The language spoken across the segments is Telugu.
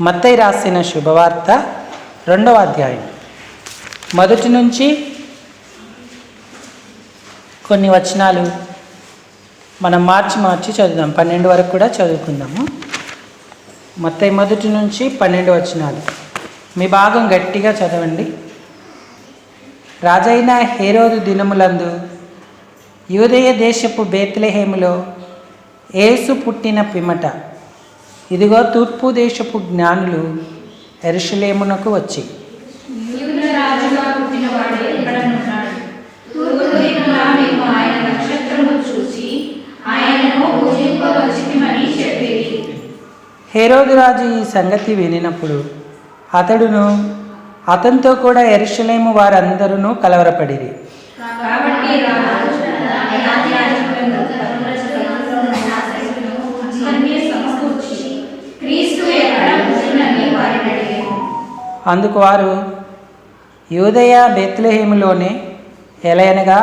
మత్తయి రాసిన శుభవార్త 2వ అధ్యాయం మొదటి నుంచి కొన్ని వచనాలు మనం మార్చి చదువుదాం. 12 వరకు కూడా చదువుకుందాము. మత్తయి మొదటి నుంచి 12 వచనాలు. మీ భాగం గట్టిగా చదవండి. రాజైన హేరోదు దినములందు యూదయ దేశపు బేత్లెహేములో యేసు పుట్టిన పిమ్మట ఇదిగో తూర్పు దేశపు జ్ఞానులు యెరూషలేమునకు వచ్చి హేరోదు రాజు ఈ సంగతి వినినప్పుడు అతడును అతనితో కూడా యెరూషలేము వారందరూ కలవరపడిరి. అందుకు వారు యూదయ బేత్లెహేములోనే, ఎలయనగా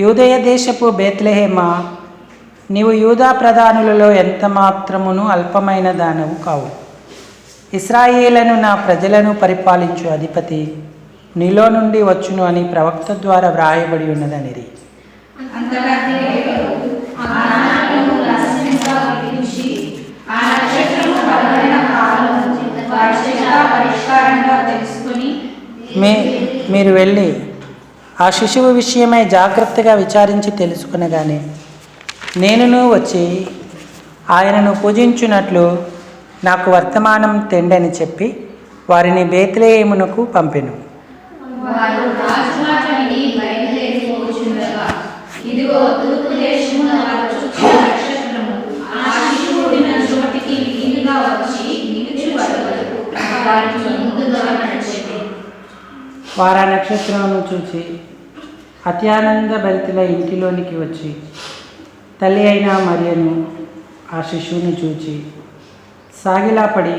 యూదయ దేశపు బేత్లెహేమా, నీవు యూదా ప్రధానులలో ఎంత మాత్రమును అల్పమైన దానవు కావు. ఇశ్రాయేలును నా ప్రజలను పరిపాలించు అధిపతి నీలో నుండి వచ్చును అని ప్రవక్త ద్వారా వ్రాయబడి ఉన్నదనిరి. మీరు వెళ్ళి ఆ శిశువు విషయమై జాగ్రత్తగా విచారించి తెలుసుకునగానే నేనును వచ్చి ఆయనను పూజించున్నట్లు నాకు వర్తమానం తెండని చెప్పి వారిని బేత్లెహేమునకు పంపెను. వారు ఆ నక్షత్రమును చూచి అత్యానంద భరితుల ఇంటిలోనికి వచ్చి తల్లి అయిన మరియను ఆ శిశువుని చూచి సాగిలాపడి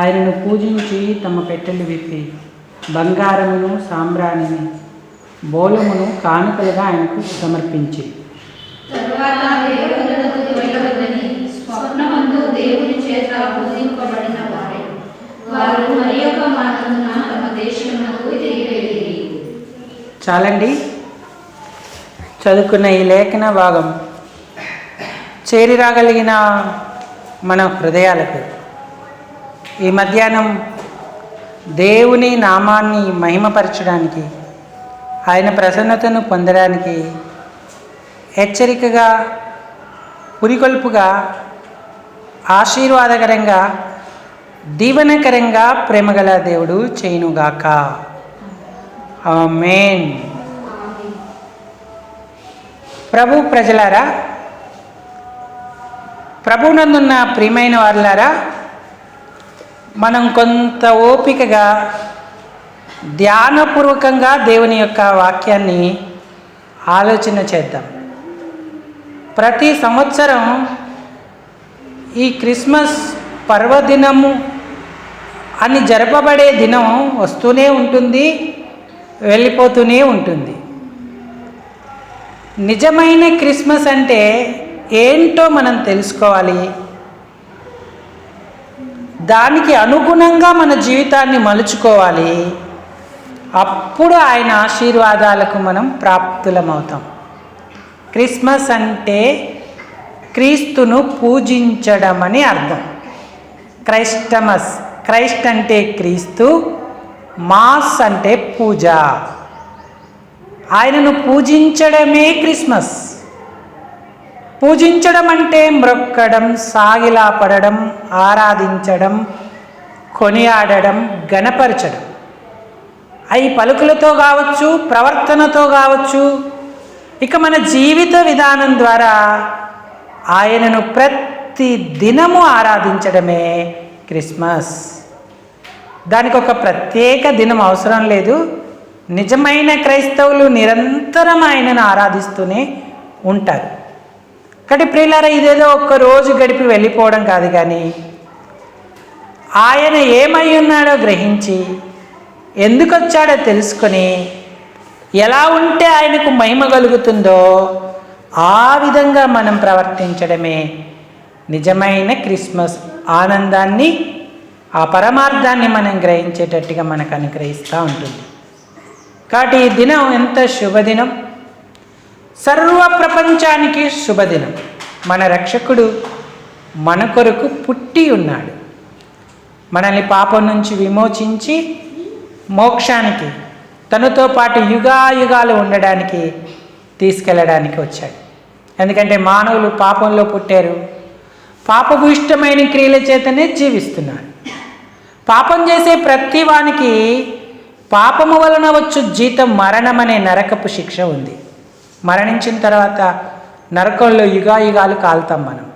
ఆయనను పూజించి తమ పెట్టెలు విప్పి బంగారమును సాంబ్రాణిని బోలమును కానుకలుగా ఆయనకు సమర్పించి చాలండి. చదువుకున్న ఈ లేఖన భాగం చేరి రాగలిగిన మన హృదయాలకు ఈ మధ్యాహ్నం దేవుని నామాన్ని మహిమపరచడానికి, ఆయన ప్రసన్నతను పొందడానికి హెచ్చరికగా, పురికొల్పుగా, ఆశీర్వాదకరంగా, దీవెనకరంగా ప్రేమగల దేవుడు చేయునుగాక. ఆమేన్. ప్రభు ప్రజలారా, ప్రభునందున్న ప్రియమైన వారులారా, మనం కొంత ఓపికగా ధ్యానపూర్వకంగా దేవుని యొక్క వాక్యాన్ని ఆలోచన చేద్దాం. ప్రతి సంవత్సరం ఈ క్రిస్మస్ పర్వదినము అని జరపబడే దినం వస్తూనే ఉంటుంది, వెళ్ళిపోతూనే ఉంటుంది. నిజమైన క్రిస్మస్ అంటే ఏంటో మనం తెలుసుకోవాలి. దానికి అనుగుణంగా మన జీవితాన్ని మలుచుకోవాలి. అప్పుడు ఆయన ఆశీర్వాదాలకు మనం ప్రాప్తులమవుతాం. క్రిస్మస్ అంటే క్రీస్తును పూజించడం అని అర్థం. క్రైస్టమస్, క్రైస్ట్ అంటే క్రీస్తు, మాస్ అంటే పూజ. ఆయనను పూజించడమే క్రిస్మస్. పూజించడం అంటే మ్రొక్కడం, సాగిలాపడడం, ఆరాధించడం, కొనియాడడం, గణపరచడం. అవి పలుకులతో కావచ్చు, ప్రవర్తనతో కావచ్చు, ఇక మన జీవిత విధానం ద్వారా ఆయనను ప్రతి దినము ఆరాధించడమే క్రిస్మస్. దానికి ఒక ప్రత్యేక దినం అవసరం లేదు. నిజమైన క్రైస్తవులు నిరంతరం ఆయనను ఆరాధిస్తూనే ఉంటారు. కాబట్టి ప్రియులారా, ఇదేదో ఒక్క రోజు గడిపి వెళ్ళిపోవడం కాదు, కానీ ఆయన ఏమై ఉన్నాడో గ్రహించి, ఎందుకు వచ్చాడో తెలుసుకొని, ఎలా ఉంటే ఆయనకు మహిమ కలుగుతుందో ఆ విధంగా మనం ప్రవర్తించడమే నిజమైన క్రిస్మస్ ఆనందాన్ని ఆ పరమార్థాన్ని మనం గ్రహించేటట్టుగా మనకు అనుగ్రహిస్తూ ఉంటుంది. కాబట్టి ఈ దినం ఎంత శుభదినం, సర్వ ప్రపంచానికి శుభదినం. మన రక్షకుడు మన కొరకు పుట్టి ఉన్నాడు. మనల్ని పాపం నుంచి విమోచించి మోక్షానికి, తనతో పాటు యుగాయుగాలు ఉండడానికి తీసుకెళ్ళడానికి వచ్చాడు. ఎందుకంటే మానవులు పాపంలో పుట్టారు, పాపభూయిష్టమైన క్రియల చేతనే జీవిస్తున్నారు. పాపం చేసే ప్రతి వానికి పాపము వలన వచ్చు జీతం మరణం అనే నరకపు శిక్ష ఉంది. మరణించిన తర్వాత నరకంలో యుగాయుగాలు కాలుతాం మనం.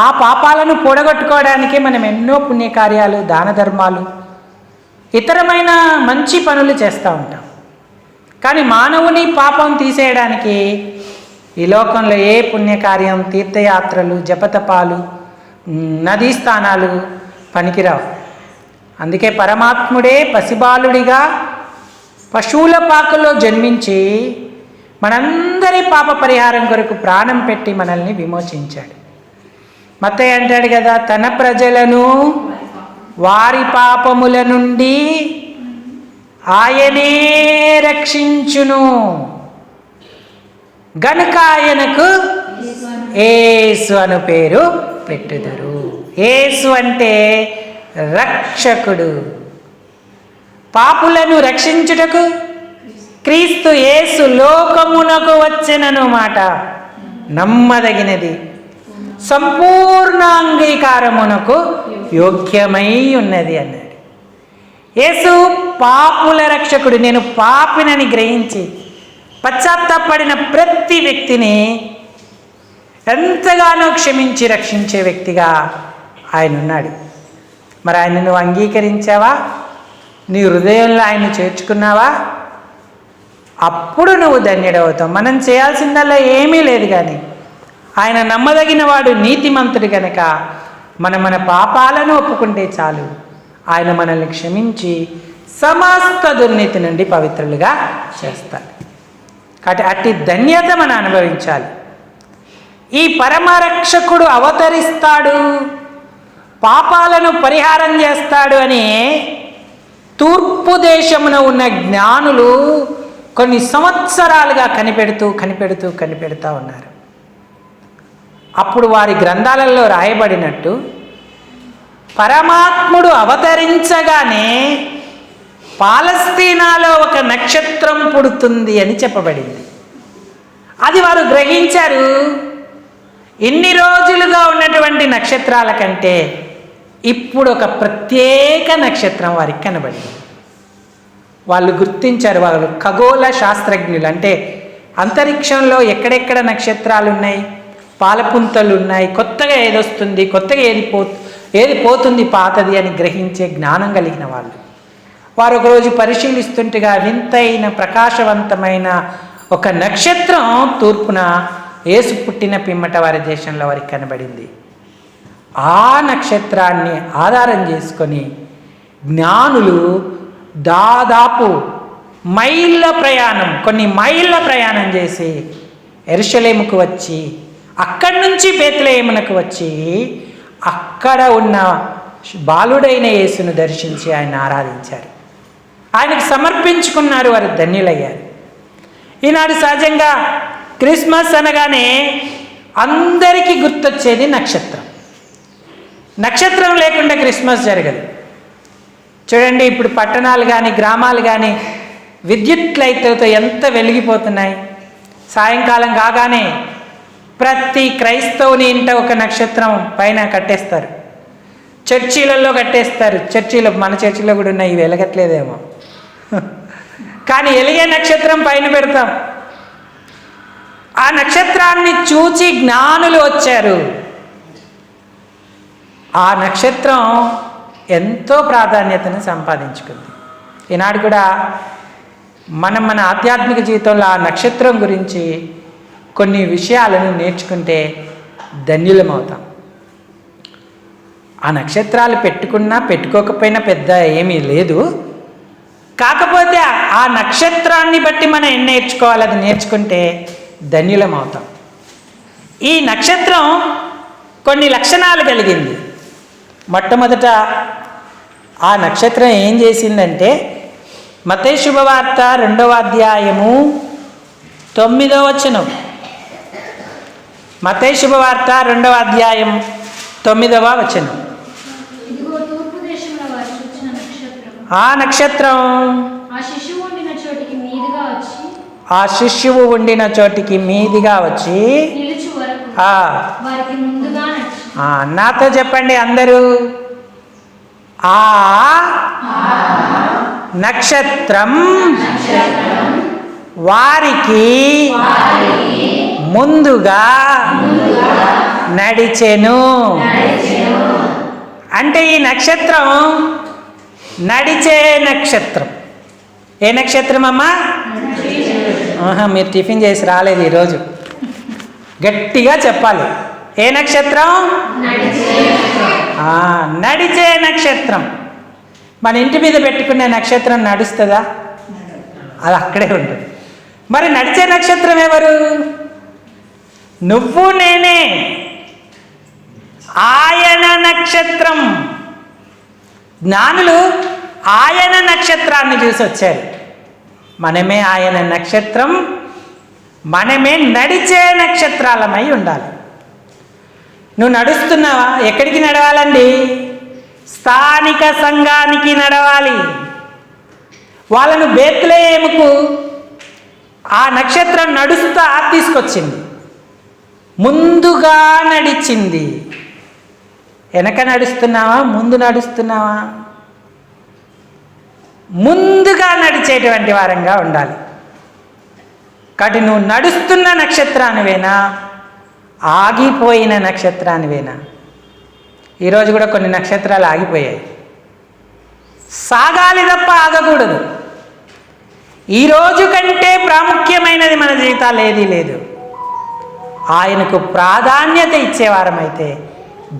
ఆ పాపాలను పూడగొట్టుకోవడానికి మనం ఎన్నో పుణ్యకార్యాలు, దాన ధర్మాలు, ఇతరమైన మంచి పనులు చేస్తూ ఉంటాం. కానీ మానవుని పాపం తీసేయడానికి ఈ లోకంలో ఏ పుణ్యకార్యం, తీర్థయాత్రలు, జపతపాలు, నదీ స్థానాలు పనికిరావు. అందుకే పరమాత్ముడే పసిబాలుడిగా పశువుల పాకలో జన్మించి మనందరి పాప పరిహారం కొరకు ప్రాణం పెట్టి మనల్ని విమోచించాడు. మత్తయి అంటాడు కదా, తన ప్రజలను వారి పాపముల నుండి ఆయనే రక్షించును గనుక ఆయనకు యేసు అను పేరు పెట్టుదురు. యేసు అంటే రక్షకుడు. పాపులను రక్షించుటకు క్రీస్తు యేసు లోకమునకు వచ్చెనను మాట నమ్మదగినది, సంపూర్ణ అంగీకారమునకు యోగ్యమై ఉన్నది అన్నాడు. యేసు పాపుల రక్షకుడు. నేను పాపినని గ్రహించి పశ్చాత్తాపడిన ప్రతి వ్యక్తిని ఎంతగానో క్షమించి రక్షించే వ్యక్తిగా ఆయన ఉన్నాడు. మరి ఆయన నువ్వు అంగీకరించావా? నీ హృదయంలో ఆయన చేర్చుకున్నావా? అప్పుడు నువ్వు ధన్యుడవుతావు. మనం చేయాల్సిందల్లా ఏమీ లేదు, కానీ ఆయన నమ్మదగిన వాడు, నీతిమంతుడు గనక మన పాపాలను ఒప్పుకుంటే చాలు, ఆయన మనల్ని క్షమించి సమస్త దుర్నీతి నుండి పవిత్రులుగా చేస్తాడు. కాబట్టి అట్టి ధన్యత మనం అనుభవించాలి. ఈ పరమరక్షకుడు అవతరిస్తాడు, పాపాలను పరిహారం చేస్తాడు అని తూర్పు దేశమున ఉన్న జ్ఞానులు కొన్ని సంవత్సరాలుగా కనిపెడుతూ ఉన్నారు. అప్పుడు వారి గ్రంథాలలో రాయబడినట్టు పరమాత్ముడు అవతరించగానే పాలస్తీనాలో ఒక నక్షత్రం పుడుతుంది అని చెప్పబడింది. అది వారు గ్రహించారు. ఇన్ని రోజులుగా ఉన్నటువంటి నక్షత్రాల కంటే ఇప్పుడు ఒక ప్రత్యేక నక్షత్రం వారికి కనబడింది. వాళ్ళు గుర్తించారు. వాళ్ళు ఖగోళ శాస్త్రజ్ఞులు. అంటే అంతరిక్షంలో ఎక్కడెక్కడ నక్షత్రాలు ఉన్నాయి, పాలపుంతలు ఉన్నాయి, కొత్తగా ఏదొస్తుంది, కొత్తగా ఏది పోతుంది పాతది అని గ్రహించే జ్ఞానం కలిగిన వాళ్ళు. వారు ఒకరోజు పరిశీలిస్తుండగా వింతైన ప్రకాశవంతమైన ఒక నక్షత్రం తూర్పున యేసు పుట్టిన పిమ్మట వారి దేశంలో వారికి కనబడింది. ఆ నక్షత్రాన్ని ఆధారం చేసుకొని జ్ఞానులు దాదాపు కొన్ని మైళ్ళ ప్రయాణం చేసి యెరూషలేముకు వచ్చి, అక్కడి నుంచి బేత్లెహేమునకు వచ్చి అక్కడ ఉన్న బాలుడైన యేసును దర్శించి ఆయన ఆరాధించారు, ఆయనకు సమర్పించుకున్నారు. వారు ధన్యులయ్యారు. ఈనాడు సహజంగా క్రిస్మస్ అనగానే అందరికీ గుర్తొచ్చేది నక్షత్రం. నక్షత్రం లేకుండా క్రిస్మస్ జరగదు. చూడండి, ఇప్పుడు పట్టణాలు కానీ గ్రామాలు కానీ విద్యుత్ లైట్లతో ఎంత వెలిగిపోతున్నాయి. సాయంకాలం కాగానే ప్రతి క్రైస్తవుని ఇంట ఒక నక్షత్రం పైన కట్టేస్తారు. చర్చిలలో కట్టేస్తారు. మన చర్చిలో కూడా ఉన్నాయి, ఇవి వెలగట్లేదేమో, కానీ వెలిగే నక్షత్రం పైన పెడతాం. ఆ నక్షత్రాన్ని చూచి జ్ఞానులు వచ్చారు. ఆ నక్షత్రం ఎంతో ప్రాధాన్యతను సంపాదించుకుంది. ఈనాడు కూడా మన ఆధ్యాత్మిక జీవితంలో ఆ నక్షత్రం గురించి కొన్ని విషయాలను నేర్చుకుంటే ధన్యులమవుతాం. ఆ నక్షత్రాలు పెట్టుకున్నా పెట్టుకోకపోయినా పెద్ద ఏమీ లేదు. కాకపోతే ఆ నక్షత్రాన్ని బట్టి మనం ఏం నేర్చుకోవాలి, అది నేర్చుకుంటే ధన్యులమవుతాం. ఈ నక్షత్రం కొన్ని లక్షణాలు కలిగింది. మొట్టమొదట ఆ నక్షత్రం ఏం చేసిందంటే మత్తయి శుభవార్త 2వ అధ్యాయము 9వ వచనం. మత్తయి శుభవార్త 2వ అధ్యాయం 9వ వచనం. ఆ నక్షత్రం ఆ శిష్యువు ఉండిన చోటికి మీదిగా వచ్చి నాతో చెప్పండి అందరూ, ఆ నక్షత్రం వారికి ముందుగా నడిచెను. అంటే ఈ నక్షత్రం నడిచే నక్షత్రం. ఏ నక్షత్రం అమ్మా? మీరు టిఫిన్ చేసి రాలేదు ఈరోజు, గట్టిగా చెప్పాలి. ఏ నక్షత్రం? నడిచే నక్షత్రం. మన ఇంటి మీద పెట్టుకునే నక్షత్రం నడుస్తుందా? అది అక్కడే ఉంటుంది. మరి నడిచే నక్షత్రం ఎవరు? నువ్వు నేనే. ఆయన నక్షత్రం. జ్ఞానులు ఆయన నక్షత్రాన్ని చూసి వచ్చారు. మనమే ఆయన నక్షత్రం, మనమే నడిచే నక్షత్రాలమై ఉండాలి. నువ్వు నడుస్తున్నావా? ఎక్కడికి నడవాలండి? స్థానిక సంఘానికి నడవాలి. వాళ్ళను బేత్లెహేముకు ఆ నక్షత్రం నడుస్తా తీసుకొచ్చింది. ముందుగా నడిచింది. వెనక నడుస్తున్నావా? ముందు నడుస్తున్నావా? ముందుగా నడిచేటువంటి వారంగా ఉండాలి. కాబట్టి నువ్వు నడుస్తున్న నక్షత్రానివేనా, ఆగిపోయిన నక్షత్రానివేనా? ఈరోజు కూడా కొన్ని నక్షత్రాలు ఆగిపోయాయి. సాగాలి తప్ప ఆగకూడదు. ఈరోజు కంటే ప్రాముఖ్యమైనది మన జీవితాలు ఏదీ లేదు. ఆయనకు ప్రాధాన్యత ఇచ్చేవారమైతే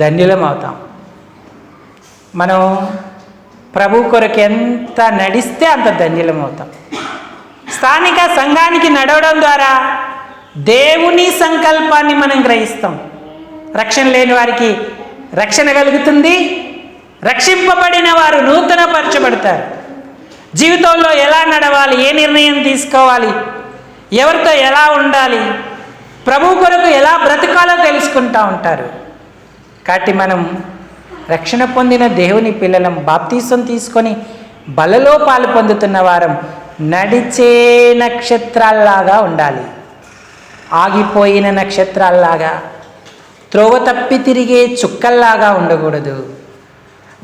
ధన్యులం అవుతాం. మనం ప్రభు కొరకు ఎంత నడిస్తే అంత ధన్యులం అవుతాం. స్థానిక సంఘానికి నడవడం ద్వారా దేవుని సంకల్పాన్ని మనం గ్రహిస్తాం. రక్షణ లేని వారికి రక్షణ కలుగుతుంది. రక్షింపబడిన వారు నూతనపరచబడతారు. జీవితంలో ఎలా నడవాలి, ఏ నిర్ణయం తీసుకోవాలి, ఎవరితో ఎలా ఉండాలి, ప్రభు కొరకు ఎలా బ్రతకాలో తెలుసుకుంటూ ఉంటారు. కాబట్టి మనం రక్షణ పొందిన దేవుని పిల్లలం, బాప్తీసం తీసుకొని బలలో పాలు పొందుతున్న వారం నడిచే నక్షత్రాల్లాగా ఉండాలి. ఆగిపోయిన నక్షత్రాల్లాగా, త్రోవ తప్పి తిరిగే చుక్కల్లాగా ఉండకూడదు.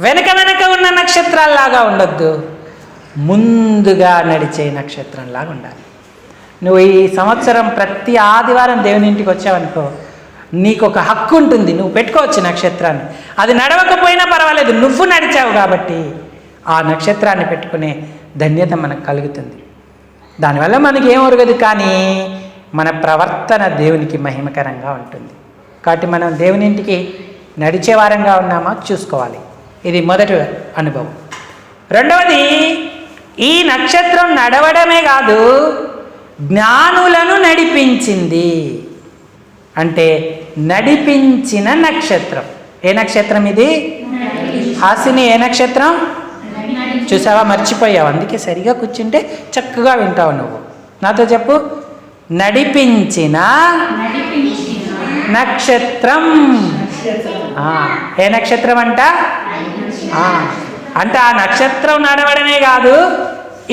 వెనక వెనక ఉన్న నక్షత్రాల్లాగా ఉండొద్దు. ముందుగా నడిచే నక్షత్రంలాగా ఉండాలి. నువ్వు ఈ సంవత్సరం ప్రతి ఆదివారం దేవుని ఇంటికి వచ్చావనుకో, నీకు ఒక హక్కు ఉంటుంది. నువ్వు పెట్టుకోవచ్చు నక్షత్రాన్ని. అది నడవకపోయినా పర్వాలేదు, నువ్వు నడిచావు కాబట్టి ఆ నక్షత్రాన్ని పెట్టుకునే ధన్యత మనకు కలుగుతుంది. దానివల్ల మనకి ఏం ఒరగదు, కానీ మన ప్రవర్తన దేవునికి మహిమకరంగా ఉంటుంది. కాబట్టి మనం దేవుని ఇంటికి నడిచే వారంగా ఉన్నామా చూసుకోవాలి. ఇది మొదటి అనుభవం. రెండవది, ఈ నక్షత్రం నడవడమే కాదు, జ్ఞానులను నడిపించింది. అంటే నడిపించిన నక్షత్రం. ఏ నక్షత్రం ఇది? హాసిని, ఏ నక్షత్రం? చూసావా, మర్చిపోయావు. అందుకే సరిగా కూర్చుంటే చక్కగా వింటావు నువ్వు. నాతో చెప్పు. నడిపించిన నక్షత్రం. ఏ నక్షత్రం అంట? అంటే ఆ నక్షత్రం నడవడమే కాదు,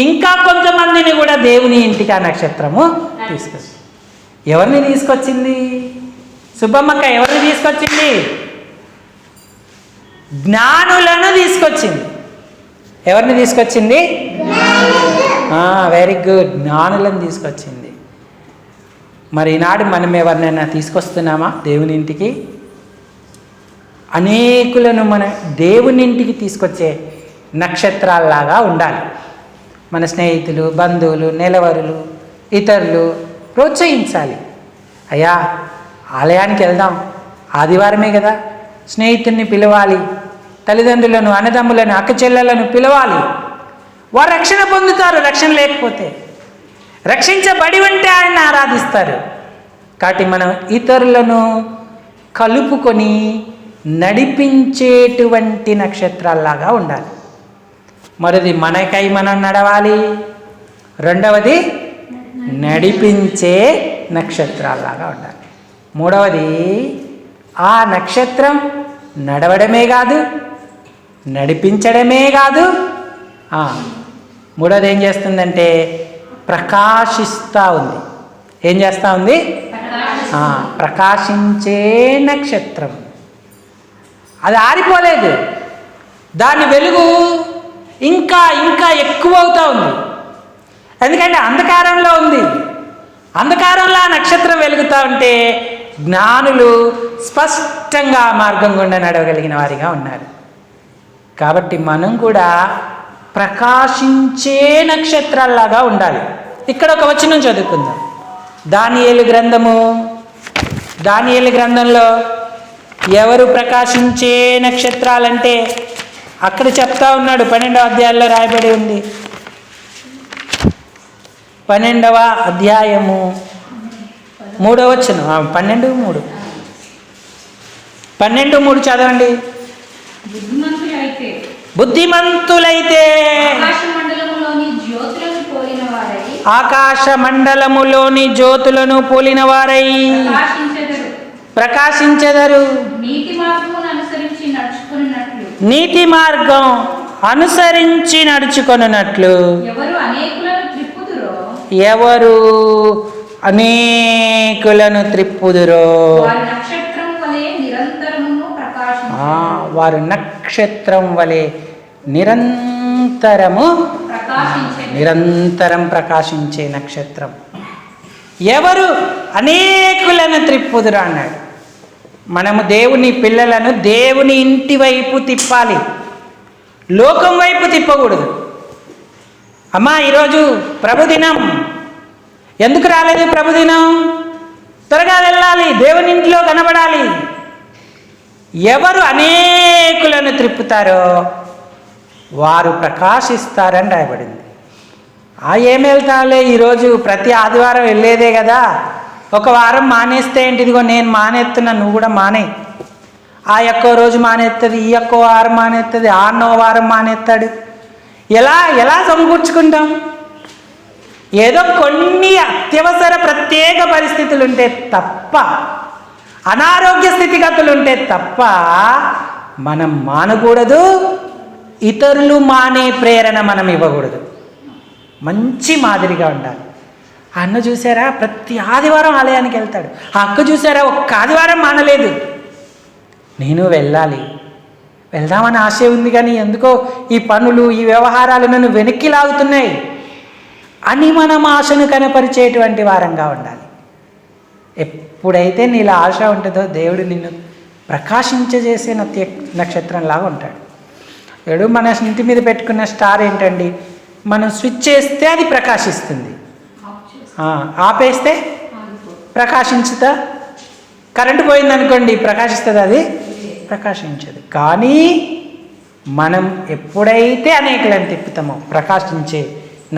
ఇంకా కొంతమందిని కూడా దేవుని ఇంటికి ఆ నక్షత్రము తీసుకొచ్చింది. ఎవరిని తీసుకొచ్చింది? సుబ్బమ్మక్క ఎవరిని తీసుకొచ్చింది? జ్ఞానులను తీసుకొచ్చింది. ఎవరిని తీసుకొచ్చింది? వెరీ గుడ్, జ్ఞానులను తీసుకొచ్చింది. మరి ఈనాడు మనం ఎవరినైనా తీసుకొస్తున్నామా దేవుని ఇంటికి? అనేకులను మన దేవుని ఇంటికి తీసుకొచ్చే నక్షత్రాల్లాగా ఉండాలి. మన స్నేహితులు, బంధువులు, నెలవరులు, ఇతరులు ప్రోత్సహించాలి. అయ్యా ఆలయానికి వెళ్దాం, ఆదివారమే కదా. స్నేహితుల్ని పిలవాలి, తల్లిదండ్రులను, అన్నదమ్ములను, అక్కచెల్లెలను పిలవాలి. వారు రక్షణ పొందుతారు. రక్షణ లేకపోతే, రక్షించబడి ఉంటే ఆయన ఆరాధిస్తారు. కాబట్టి మనం ఇతరులను కలుపుకొని నడిపించేటువంటి నక్షత్రాల్లాగా ఉండాలి. మొదటిది మనకై మనం నడవాలి, రెండవది నడిపించే నక్షత్రాల్లాగా ఉండాలి, మూడవది ఆ నక్షత్రం నడవడమే కాదు నడిపించడమే కాదు, మూడవది ఏం చేస్తుందంటే ప్రకాశిస్తూ ఉంది. ఏం చేస్తూ ఉంది? ప్రకాశించే నక్షత్రం. అది ఆరిపోలేదు, దాని వెలుగు ఇంకా ఇంకా ఎక్కువ అవుతూ ఉంది. ఎందుకంటే అంధకారంలో ఉంది. అంధకారంలో ఆ నక్షత్రం వెలుగుతూ ఉంటే జ్ఞానులు స్పష్టంగా మార్గం గుండా నడవగలిగిన వారిగా ఉన్నారు. కాబట్టి మనం కూడా ప్రకాశించే నక్షత్రాల్లాగా ఉండాలి. ఇక్కడ ఒక వచనం చదువుకుందాం. దానియేలు గ్రంథంలో ఎవరు ప్రకాశించే నక్షత్రాలంటే అక్కడ చెప్తా ఉన్నాడు. 12వ అధ్యాయంలో రాయబడి ఉంది. 12వ అధ్యాయము 3వ వచనం, 12:3 చదవండి. బుద్ధిమంతులైతే ఆకాశ మండలములోని జ్యోతులను పోలిన వారై ప్రకాశించెదరు. నీతి మార్గం అనుసరించి నడుచుకొనున్నట్లు ఎవరు అనేకులను త్రిప్పుదురో వారు నక్షత్రం వలె నిరంతరం ప్రకాశించే నక్షత్రం. ఎవరు అనేకులను త్రిప్పుదురు అన్నాడు. మనము దేవుని పిల్లలను దేవుని ఇంటి వైపు తిప్పాలి, లోకం వైపు తిప్పకూడదు. అమ్మా ఈరోజు ప్రభుదినం, ఎందుకు రాలేదు ప్రభుదినం? త్వరగా వెళ్ళాలి, దేవుని ఇంట్లో కనబడాలి. ఎవరు అనేకులను త్రిప్పుతారో వారు ప్రకాశిస్తారని రాయబడింది. ఏమి వెళ్తాలే, ఈరోజు ప్రతి ఆదివారం వెళ్ళేదే కదా, ఒక వారం మానేస్తే ఏంటి? ఇదిగో నేను మానేస్తున్నా, నువ్వు కూడా మానే. ఆ ఒక్కో రోజు మానేస్తుంది, ఈ ఒక్కో వారం మానేస్తుంది, ఆన్నో వారం మానేస్తాడు. ఎలా సమకూర్చుకుంటాం? ఏదో కొన్ని అత్యవసర ప్రత్యేక పరిస్థితులు ఉంటే తప్ప, అనారోగ్య స్థితిగతులు ఉంటే తప్ప మనం మానకూడదు. ఇతరులు మానే ప్రేరణ మనం ఇవ్వకూడదు. మంచి మాదిరిగా ఉండాలి. ఆ అన్న చూసారా ప్రతి ఆదివారం ఆలయానికి వెళ్తాడు. ఆ అక్క చూసారా ఒక్క ఆదివారం మానలేదు. నేను వెళ్దామని ఆశ ఉంది, కానీ ఎందుకో ఈ పనులు ఈ వ్యవహారాలు నన్ను వెనక్కి లాగుతున్నాయి అని మనం ఆశను కనపరిచేటువంటి వారంగా ఉండాలి. ఎప్పుడైతే నీలా ఆశ ఉంటుందో దేవుడు నిన్ను ప్రకాశించజేసే నక్షత్రంలాగా ఉంటాడు. ఎడు మన ఇంటి మీద పెట్టుకున్న స్టార్ ఏంటండి? మనం స్విచ్ చేస్తే అది ప్రకాశిస్తుంది, ఆపేస్తే ప్రకాశించుతా. కరెంటు పోయిందనుకోండి ప్రకాశిస్తుంది, అది ప్రకాశించదు. కానీ మనం ఎప్పుడైతే అనేకులను తిప్పుతామో ప్రకాశించే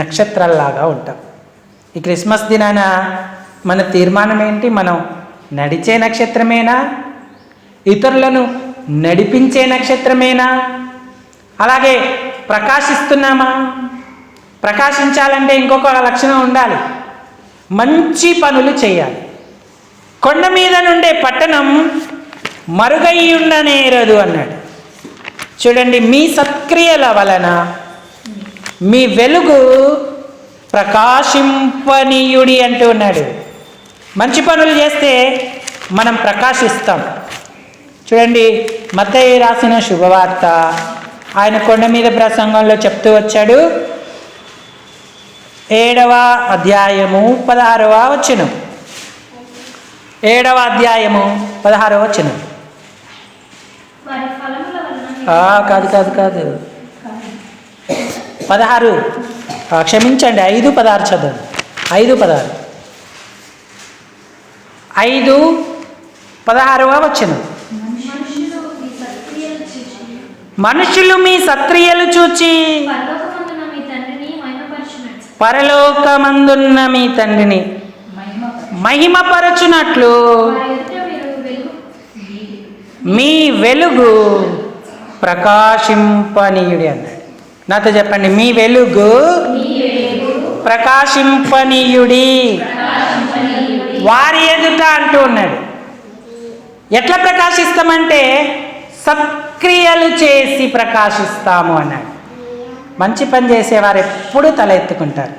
నక్షత్రాల్లాగా ఉంటాం. ఈ క్రిస్మస్ దినాన మన తీర్మానం ఏంటి? మనం నడిచే నక్షత్రమేనా? ఇతరులను నడిపించే నక్షత్రమేనా? అలాగే ప్రకాశిస్తున్నామా? ప్రకాశించాలంటే ఇంకొక లక్షణం ఉండాలి, మంచి పనులు చేయాలి. కొండ మీద నుండే పట్టణం మరుగయ్యుండనేరదు అన్నాడు. చూడండి, మీ సత్క్రియల వలన మీ వెలుగు ప్రకాశింపనీయుడి అంటూ ఉన్నాడు. మంచి పనులు చేస్తే మనం ప్రకాశిస్తాం. చూడండి, మత్తయి రాసిన శుభవార్త ఆయన కొండ మీద ప్రసంగంలో చెప్తూ వచ్చాడు. 7వ అధ్యాయము 16వ వచనం. 7వ అధ్యాయము 16వ వచనం. కాదు 16, క్షమించండి, 5:16 చదవండి. 5:16, 5:16వ వచనం. మనుషులు మీ సత్క్రియలు చూచి పరలోకమందున్న మీ తండ్రిని మహిమపరచునట్లు మీ వెలుగు ప్రకాశింపనీయుడి అన్నాడు. నాతో చెప్పండి, మీ వెలుగు ప్రకాశింపనీయుడి వారి ఎదుట అంటూ ఉన్నాడు. ఎట్లా ప్రకాశిస్తామంటే సత్క్రియలు చేసి ప్రకాశిస్తాము అన్నాడు. మంచి పని చేసేవారు ఎప్పుడూ తల ఎత్తుకుంటారు,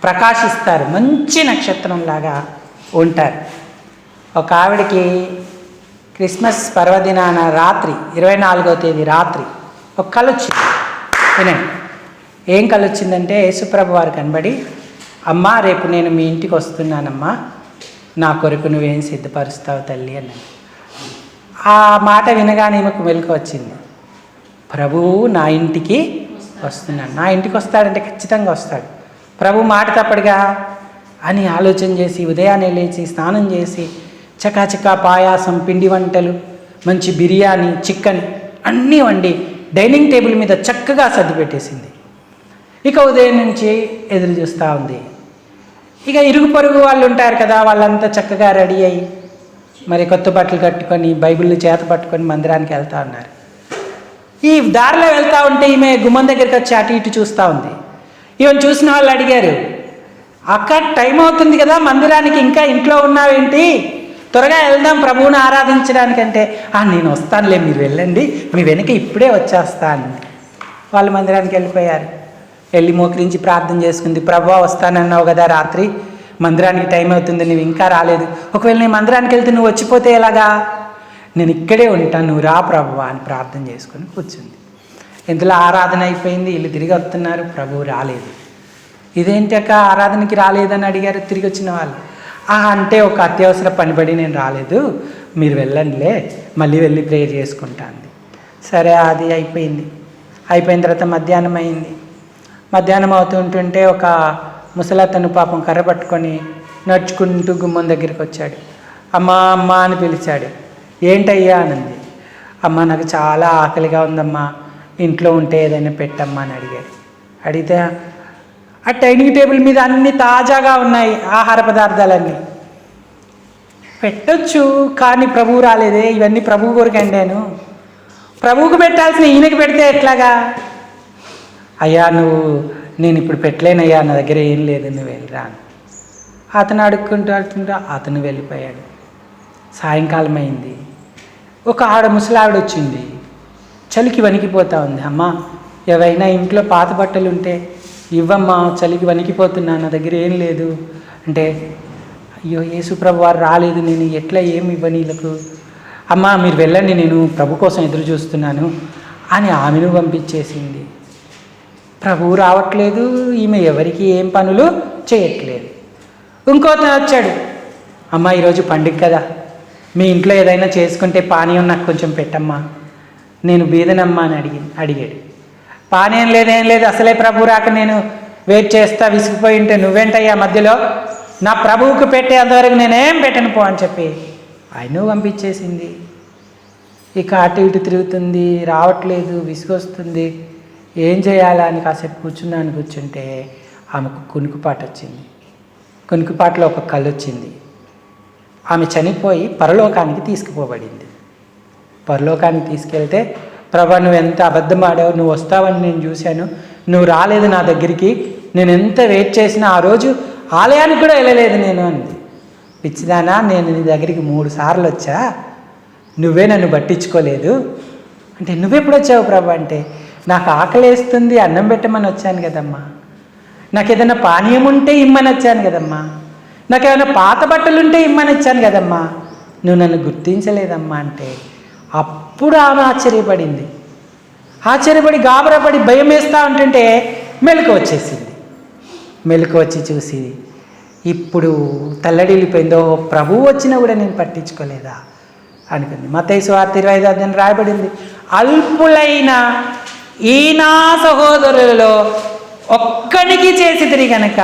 ప్రకాశిస్తారు, మంచి నక్షత్రంలాగా ఉంటారు. ఒక ఆవిడకి క్రిస్మస్ పర్వదినాన రాత్రి 24వ తేదీ రాత్రి ఒక కళ వచ్చింది. వినండి, ఏం కళ వచ్చిందంటే యేసుప్రభు వారు కనబడి, అమ్మా రేపు నేను మీ ఇంటికి వస్తున్నానమ్మా, నా కొరకు నువ్వేం సిద్ధపరుస్తావు తల్లి అన్నాడు. ఆ మాట వినగానే ఈమెకు మెలకు వచ్చింది. ప్రభువు నా ఇంటికి వస్తున్నాడు, నా ఇంటికి వస్తాడంటే ఖచ్చితంగా వస్తాడు, ప్రభు మాట తప్పడుగా అని ఆలోచన చేసి ఉదయాన్నే లేచి స్నానం చేసి చకాచకా పాయాసం, పిండి వంటలు, మంచి బిర్యానీ, చికెన్ అన్నీ వండి డైనింగ్ టేబుల్ మీద చక్కగా సర్ది పెట్టేసింది. ఇక ఉదయం నుంచి ఎదురు చూస్తూ ఉంది. ఇక ఇరుగు పొరుగు వాళ్ళు ఉంటారు కదా, వాళ్ళంతా చక్కగా రెడీ అయ్యి మరి కొత్త బట్టలు కట్టుకొని బైబిల్ని చేత పట్టుకొని మందిరానికి వెళ్తూ ఉన్నారు. ఈ దారిలో వెళ్తూ ఉంటే ఈమె గుమ్మం దగ్గరికి వచ్చి అటు ఇటు చూస్తూ ఉంది. ఈమెను చూసిన వాళ్ళు అడిగారు, అక్క టైం అవుతుంది కదా మందిరానికి, ఇంకా ఇంట్లో ఉన్నావేంటి, త్వరగా వెళ్దాం ప్రభువుని ఆరాధించడానికంటే, నేను వస్తానులే మీరు వెళ్ళండి, మీ వెనక ఇప్పుడే వచ్చేస్తాను. వాళ్ళు మందిరానికి వెళ్ళిపోయారు. వెళ్ళి మోకరించి ప్రార్థన చేసుకుంది. ప్రభువా వస్తానన్నావు కదా రాత్రి, మందిరానికి టైం అవుతుంది, నువ్వు ఇంకా రాలేదు, ఒకవేళ నేను మందిరానికి వెళ్తే నువ్వు వచ్చిపోతే ఎలాగా, నేను ఇక్కడే ఉంటాను, నువ్వు రా ప్రభువా అని ప్రార్థన చేసుకొని కూర్చుంది. ఇంతలో ఆరాధన అయిపోయింది, వీళ్ళు తిరిగి వస్తున్నారు, ప్రభువు రాలేదు. ఇదేంటి అక్క ఆరాధనకి రాలేదని అడిగారు తిరిగి వచ్చిన వాళ్ళు. అంటే ఒక అత్యవసర పనిపడి నేను రాలేదు, మీరు వెళ్ళండిలే, మళ్ళీ వెళ్ళి ప్రేయర్ చేసుకుంటాను. సరే అది అయిపోయింది. అయిపోయిన తర్వాత మధ్యాహ్నం అయింది. మధ్యాహ్నం అవుతుంటుంటే ఒక ముసలతను పాపం కర్ర పట్టుకొని నడుచుకుంటూ గుమ్మం దగ్గరికి వచ్చాడు. అమ్మా అమ్మ అని పిలిచాడు. ఏంటయ్యా అనంది. అమ్మ నాకు చాలా ఆకలిగా ఉందమ్మా, ఇంట్లో ఉంటే ఏదైనా పెట్టమ్మా అని అడిగాడు. అడిగితే ఆ డైనింగ్ టేబుల్ మీద అన్ని తాజాగా ఉన్నాయి ఆహార పదార్థాలన్నీ. పెట్టొచ్చు, కానీ ప్రభువు రాలేదే, ఇవన్నీ ప్రభువు కొరకు అండాను, ప్రభువుకు పెట్టాల్సిన ఈయనకి పెడితే ఎట్లాగా. అయ్యా నేను ఇప్పుడు పెట్టలేనయ్యా, నా దగ్గర ఏం లేదు, నువ్వు వెళ్ళిరా. అతను అడుక్కుంటూ అతను వెళ్ళిపోయాడు. సాయంకాలం అయింది. ఒక ముసలావిడ వచ్చింది, చలికి వణికిపోతూ ఉంది. అమ్మా ఏవైనా ఇంట్లో పాత బట్టలు ఉంటే ఇవ్వమ్మా, చలికి వణికిపోతున్నా, నా దగ్గర ఏం లేదు అంటే, అయ్యో యేసుప్రభు వారు రాలేదు, నేను ఎట్లా ఏమి ఇవ్వని వీళ్ళకు. అమ్మా మీరు వెళ్ళండి, నేను ప్రభు కోసం ఎదురు చూస్తున్నాను అని ఆమెను పంపించేసింది. ప్రభువు రావట్లేదు, ఈమె ఎవరికి ఏం పనులు చేయట్లేదు. ఇంకోతను వచ్చాడు. అమ్మ ఈరోజు పండుగ కదా, మీ ఇంట్లో ఏదైనా చేసుకుంటే పానీయం నాకు కొంచెం పెట్టమ్మా, నేను బీదనమ్మా అని అడిగాడు. పానీయం లేదేం లేదు, అసలే ప్రభు రాక నేను వెయిట్ చేస్తా, విసిగిపోయి ఉంటే నువ్వేంటయ్యా మధ్యలో, నా ప్రభువుకు పెట్టే అంతవరకు నేనేం పెట్టను పో అని చెప్పి ఆయన పంపించేసింది. ఇక అటు ఇటు తిరుగుతుంది, రావట్లేదు, విసుగొస్తుంది, ఏం చేయాలా అని కాసేపు కూర్చుంటే ఆమెకు కునుకుపాటు వచ్చింది. కునుకుపాటులో ఒక కళ్ళు వచ్చింది. ఆమె చనిపోయి పరలోకానికి తీసుకుపోబడింది. పరలోకానికి తీసుకెళ్తే, ప్రభా నువ్వు ఎంత అబద్ధం ఆడావు, నువ్వు వస్తావని నేను చూశాను, నువ్వు రాలేదు నా దగ్గరికి, నేను ఎంత వెయిట్ చేసినా ఆ రోజు ఆలయానికి కూడా వెళ్ళలేదు నేను అంది. పిచ్చిదానా, నేను నీ దగ్గరికి 3 సార్లు వచ్చా, నువ్వే నన్ను పట్టించుకోలేదు అంటే, నువ్వెప్పుడు వచ్చావు ప్రభా అంటే, నాకు ఆకలేస్తుంది అన్నం పెట్టమని వచ్చాను కదమ్మా, నాకు ఏదైనా పానీయం ఉంటే ఇమ్మని వచ్చాను కదమ్మా, నాకు ఏమైనా పాత బట్టలు ఉంటే ఇమ్మని వచ్చాను కదమ్మా, నువ్వు నన్ను గుర్తించలేదమ్మా అంటే, అప్పుడు ఆమె ఆశ్చర్యపడింది. ఆశ్చర్యపడి గాబరాపడి భయం వేస్తూ ఉంటుంటే మెలకు వచ్చేసింది. మెలకు వచ్చి చూసి ఇప్పుడు తల్లడిల్లిపోయిందో, ప్రభువు వచ్చినా కూడా నేను పట్టించుకోలేదా అనుకుంది. మత్తయి సువార్త 25 రాయబడింది, అల్పులైన ఈ నా సహోదరులలో ఒక్కడికి చేసితిరి గనక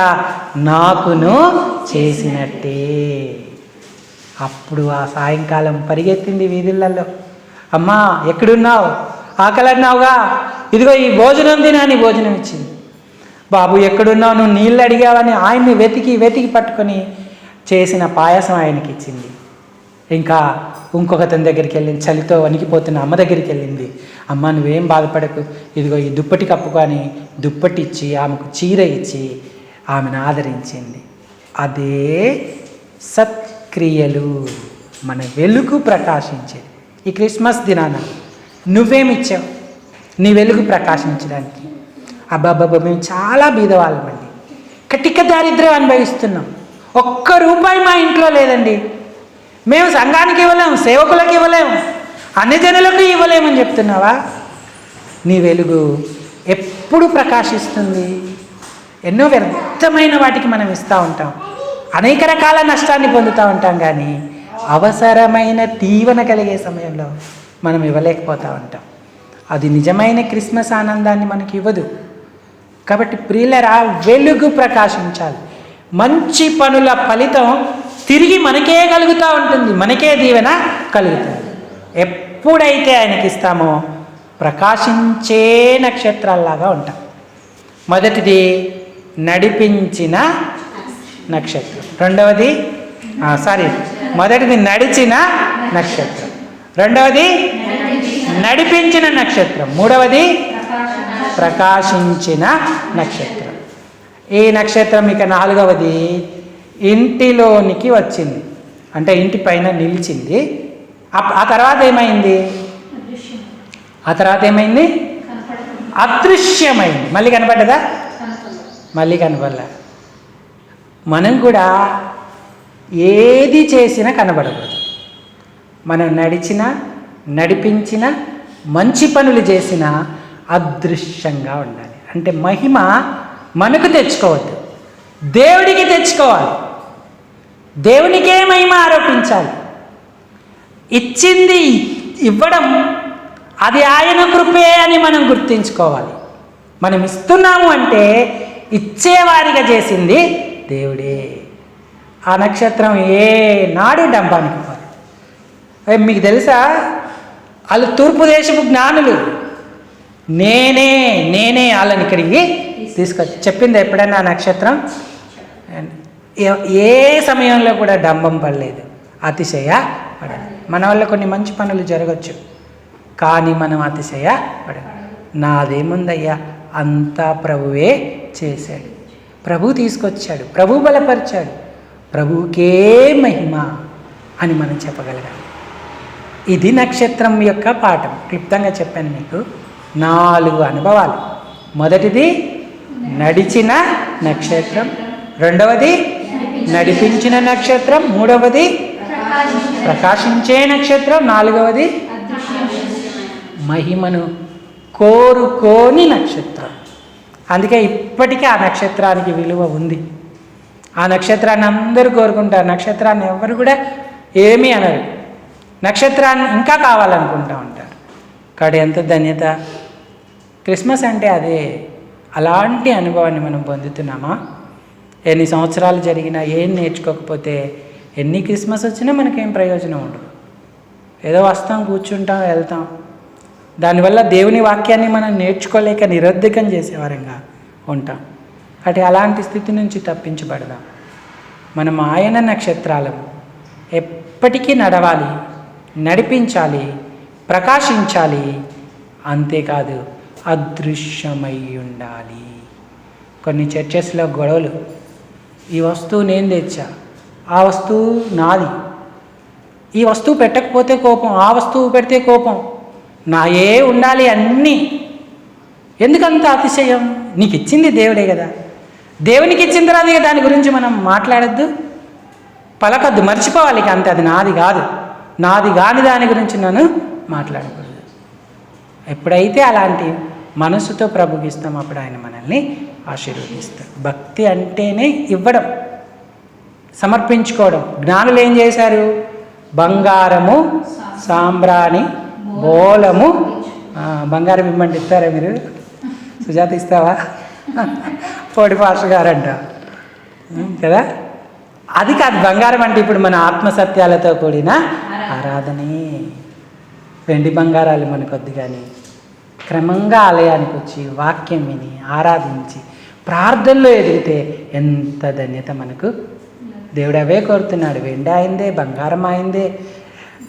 నాకును చేసినట్టే. అప్పుడు ఆ సాయంకాలం పరిగెత్తింది వీధులలో, అమ్మా ఎక్కడున్నావు, ఆకలి అన్నావుగా, ఇదిగో ఈ భోజనం తినని భోజనం ఇచ్చింది. బాబు ఎక్కడున్నావు, నువ్వు నీళ్ళు అడిగావని ఆయన్ని వెతికి పట్టుకొని చేసిన పాయసం ఆయనకి ఇచ్చింది. ఇంకా ఇంకొకతని దగ్గరికి వెళ్ళింది, చలితో వణికిపోతున్న అమ్మ దగ్గరికి వెళ్ళింది. అమ్మ నువ్వేం బాధపడకు, ఇదిగో ఈ దుప్పటి కప్పుకొని దుప్పటి ఇచ్చి ఆమెకు చీర ఇచ్చి ఆమెను ఆదరించింది. అదే సత్క్రియలు, మన వెలుగు ప్రకాశించేది. ఈ క్రిస్మస్ దినాన నువ్వేమిచ్చావు నీ వెలుగు ప్రకాశించడానికి? అబ్బాబ్బాబ్బా మేము చాలా బీదవాళ్ళమండి, కటిక దారిద్ర్యం అనుభవిస్తున్నాం, ఒక్క రూపాయి మా ఇంట్లో లేదండి, మేము సంఘానికి ఇవ్వలేము, సేవకులకు ఇవ్వలేము, అన్ని జనులకు ఇవ్వలేమని చెప్తున్నావా? నీ వెలుగు ఎప్పుడు ప్రకాశిస్తుంది? ఎన్నో వ్యర్థమైన వాటికి మనం ఇస్తూ ఉంటాం, అనేక రకాల నష్టాన్ని పొందుతూ ఉంటాం, కానీ అవసరమైన దీవెన కలిగే సమయంలో మనం ఇవ్వలేకపోతూ ఉంటాం. అది నిజమైన క్రిస్మస్ ఆనందాన్ని మనకి ఇవ్వదు. కాబట్టి ప్రియులరా, వెలుగు ప్రకాశించాలి. మంచి పనుల ఫలితం తిరిగి మనకే కలుగుతూ ఉంటుంది, మనకే దీవెన కలుగుతుంది. ఎప్పుడైతే ఆయనకి ఇస్తామో ప్రకాశించే నక్షత్రాల్లాగా ఉంటాం. మొదటిది నడిపించిన నక్షత్రం, రెండవది మొదటిది నడిచిన నక్షత్రం, రెండవది నడిపించిన నక్షత్రం, మూడవది ప్రకాశించిన నక్షత్రం. ఈ నక్షత్రం ఇక నాలుగవది ఇంటిలోనికి వచ్చింది, అంటే ఇంటి పైన నిలిచింది. ఆ తర్వాత ఏమైంది? అదృశ్యమైంది. మళ్ళీ కనపడ్డదా? మళ్ళీ కనపడలే. మనం కూడా ఏది చేసినా కనబడకూడదు. మనం నడిపించిన మంచి పనులు చేసిన అదృశ్యంగా ఉండాలి. అంటే మహిమ మనకు తెచ్చుకోవద్దు, దేవుడికి తెచ్చుకోవాలి. దేవునికే మహిమ ఆరోపించాలి. ఇచ్చింది ఇవ్వడం అది ఆయన కృపే అని మనం గుర్తించుకోవాలి. మనం ఇస్తున్నాము అంటే ఇచ్చేవారిగా చేసింది దేవుడే. ఆ నక్షత్రం ఏనాడు డంబానికి పోదు. మీకు తెలుసా, వాళ్ళు తూర్పు దేశపు జ్ఞానులు, నేనే వాళ్ళని ఇక్కడికి తీసుకొచ్చి చెప్పింది. ఎప్పుడైనా ఆ నక్షత్రం ఏ సమయంలో కూడా డంబం పడలేదు, అతిశయ పడలేదు. మన వల్ల కొన్ని మంచి పనులు జరగచ్చు, కానీ మనం అతిశయ పడదు. నాదేముందయ్యా, అంతా ప్రభువే చేశాడు, ప్రభు తీసుకొచ్చాడు, ప్రభు బలపరిచాడు, ప్రభువుకే మహిమ అని మనం చెప్పగలగాలి. ఇది నక్షత్రం యొక్క పాఠం. క్లుప్తంగా చెప్పాను మీకు 4 అనుభవాలు. మొదటిది నడిచిన నక్షత్రం, రెండవది నడిపించిన నక్షత్రం, మూడవది ప్రకాశించే నక్షత్రం, నాలుగవది మహిమను కోరుకోని నక్షత్రం. అందుకే ఇప్పటికీ ఆ నక్షత్రానికి విలువ ఉంది. ఆ నక్షత్రాన్ని అందరూ కోరుకుంటారు. నక్షత్రాన్ని ఎవరు కూడా ఏమీ అనరు, నక్షత్రాన్ని ఇంకా కావాలనుకుంటూ ఉంటారు. కాబట్టి ఎంత ధన్యత! క్రిస్మస్ అంటే అదే. అలాంటి అనుభవాన్ని మనం పొందుతున్నామా? ఎన్ని సంవత్సరాలు జరిగినా ఏం నేర్చుకోకపోతే ఎన్ని క్రిస్మస్ వచ్చినా మనకేం ప్రయోజనం ఉండదు. ఏదో వస్తాం, కూర్చుంటాం, వెళ్తాం. దానివల్ల దేవుని వాక్యాన్ని మనం నేర్చుకోలేక నిరర్ధకం చేసేవారంగా ఉంటాం. కాబట్టి అలాంటి స్థితి నుంచి తప్పించబడదాం. మనం ఆయన నక్షత్రాలము, ఎప్పటికీ నడవాలి, నడిపించాలి, ప్రకాశించాలి. అంతేకాదు అదృశ్యమై ఉండాలి. కొన్ని చర్చెస్లో గొడవలు, ఈ వస్తువు నేను తెచ్చా, ఆ వస్తువు నాది, ఈ వస్తువు పెట్టకపోతే కోపం, ఆ వస్తువు పెడితే కోపం, నాయే ఉండాలి అన్నీ. ఎందుకంత అతిశయం? నీకు ఇచ్చింది దేవుడే కదా. దేవునికి ఇచ్చిన తర్వాత దాని గురించి మనం మాట్లాడద్దు, పలకద్దు, మర్చిపోవాలి. అంతే, అది నాది కాదు, నాది కాని దాని గురించి నన్ను మాట్లాడకూడదు. ఎప్పుడైతే అలాంటి మనసుతో ప్రభుకి ఇస్తాం, అప్పుడు ఆయన మనల్ని ఆశీర్వదిస్తాడు. భక్తి అంటేనే ఇవ్వడం, సమర్పించుకోవడం. జ్ఞానులు ఏం చేశారు? బంగారము, సాంబ్రాణి, బోలము. బంగారం ఇమ్మంటే ఇస్తారా మీరు? సుజాత ఇస్తావా? పొడి పాస్టర్ గారు అంట కదా. అది కాదు బంగారం అంటే. ఇప్పుడు మన ఆత్మసత్యాలతో కూడిన ఆరాధనే. వెండి బంగారాలు మనకొద్దు, కానీ క్రమంగా ఆలయానికి వచ్చి వాక్యం విని ఆరాధించి ప్రార్థనలో ఎదిగితే ఎంత ధన్యత మనకు. దేవుడు అవే కోరుతున్నాడు. వెండి ఆయనదే, బంగారం ఆయనదే,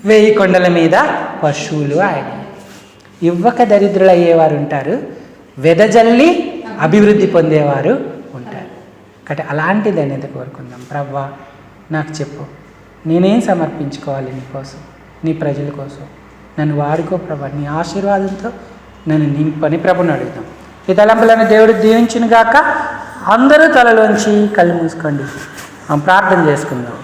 1000 కొండల మీద పశువులు ఆయన. ఇవ్వక దరిద్రులు అయ్యేవారు ఉంటారు, వెదజల్లి అభివృద్ధి పొందేవారు ఉంటారు. కాబట్టి అలాంటి ధన్యత కోరుకుందాం. ప్రభువా నాకు చెప్పు, నేనేం సమర్పించుకోవాలి నీకోసం, నీ ప్రజల కోసం. నన్ను వాడుకో ప్రభా, నీ ఆశీర్వాదంతో నన్ను నింపని ప్రభుని అడుగుదాం. ఈ తలంపులను దేవుడు దీవించును గాక. అందరూ తలలోంచి కళ్ళు మూసుకోండి, ప్రార్థన చేసుకుందాం.